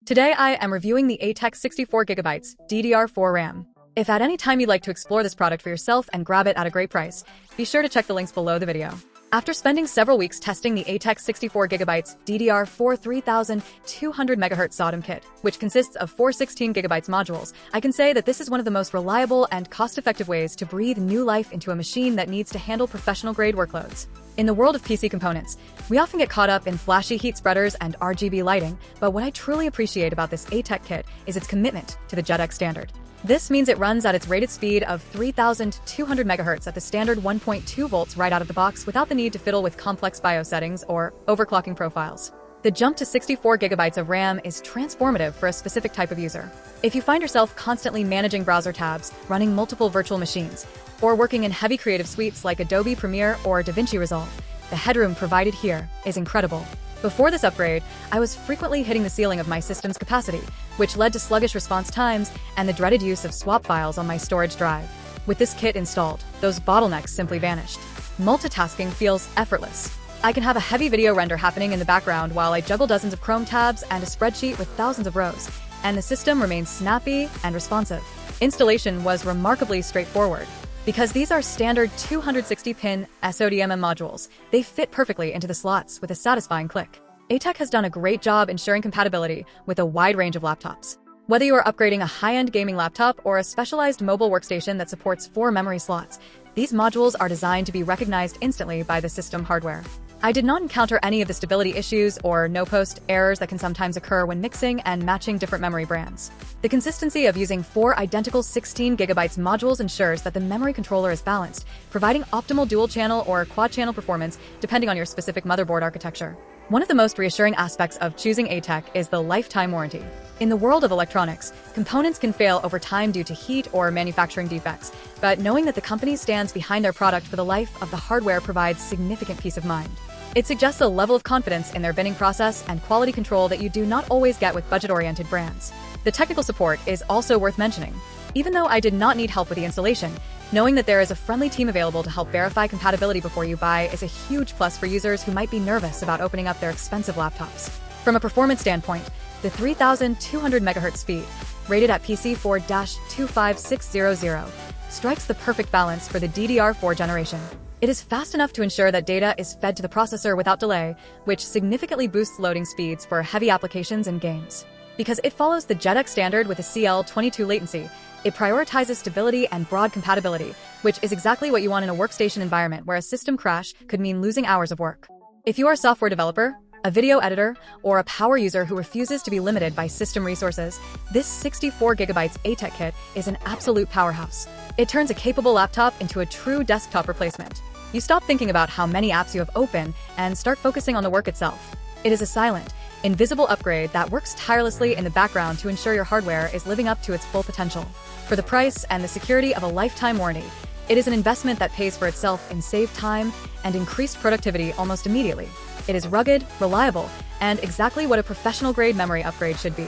Today I am reviewing the ATEX 64GB DDR4 RAM. If at any time you'd like to explore this product for yourself and grab it at a great price, be sure to check the links below the video. After spending several weeks testing the ATEX 64GB DDR4 3200MHz SODIMM kit, which consists of 4 16GB modules, I can say that this is one of the most reliable and cost-effective ways to breathe new life into a machine that needs to handle professional-grade workloads. In the world of PC components, we often get caught up in flashy heat spreaders and RGB lighting, but what I truly appreciate about this ATEX kit is its commitment to the JEDEC standard. This means it runs at its rated speed of 3200 MHz at the standard 1.2 volts right out of the box without the need to fiddle with complex BIOS settings or overclocking profiles. The jump to 64GB of RAM is transformative for a specific type of user. If you find yourself constantly managing browser tabs, running multiple virtual machines, or working in heavy creative suites like Adobe Premiere or DaVinci Resolve, the headroom provided here is incredible. Before this upgrade, I was frequently hitting the ceiling of my system's capacity, which led to sluggish response times and the dreaded use of swap files on my storage drive. With this kit installed, those bottlenecks simply vanished. Multitasking feels effortless. I can have a heavy video render happening in the background while I juggle dozens of Chrome tabs and a spreadsheet with thousands of rows, and the system remains snappy and responsive. Installation was remarkably straightforward. Because these are standard 260-pin SODIMM modules, they fit perfectly into the slots with a satisfying click. ATEX has done a great job ensuring compatibility with a wide range of laptops. Whether you are upgrading a high-end gaming laptop or a specialized mobile workstation that supports 4 memory slots, these modules are designed to be recognized instantly by the system hardware. I did not encounter any of the stability issues or no-post errors that can sometimes occur when mixing and matching different memory brands. The consistency of using 4 identical 16GB modules ensures that the memory controller is balanced, providing optimal dual-channel or quad-channel performance depending on your specific motherboard architecture. One of the most reassuring aspects of choosing ATEX is the lifetime warranty. In the world of electronics, components can fail over time due to heat or manufacturing defects, but knowing that the company stands behind their product for the life of the hardware provides significant peace of mind. It suggests a level of confidence in their binning process and quality control that you do not always get with budget-oriented brands. The technical support is also worth mentioning. Even though I did not need help with the installation, knowing that there is a friendly team available to help verify compatibility before you buy is a huge plus for users who might be nervous about opening up their expensive laptops. From a performance standpoint, the 3200 MHz speed, rated at PC4-25600, strikes the perfect balance for the DDR4 generation. It is fast enough to ensure that data is fed to the processor without delay, which significantly boosts loading speeds for heavy applications and games. Because it follows the JEDEC standard with a CL22 latency, it prioritizes stability and broad compatibility, which is exactly what you want in a workstation environment where a system crash could mean losing hours of work. If you are a software developer, a video editor, or a power user who refuses to be limited by system resources, this 64GB ATEX kit is an absolute powerhouse. It turns a capable laptop into a true desktop replacement. You stop thinking about how many apps you have open and start focusing on the work itself. It is a silent, invisible upgrade that works tirelessly in the background to ensure your hardware is living up to its full potential. For the price and the security of a lifetime warranty, it is an investment that pays for itself in saved time and increased productivity almost immediately. It is rugged, reliable, and exactly what a professional-grade memory upgrade should be.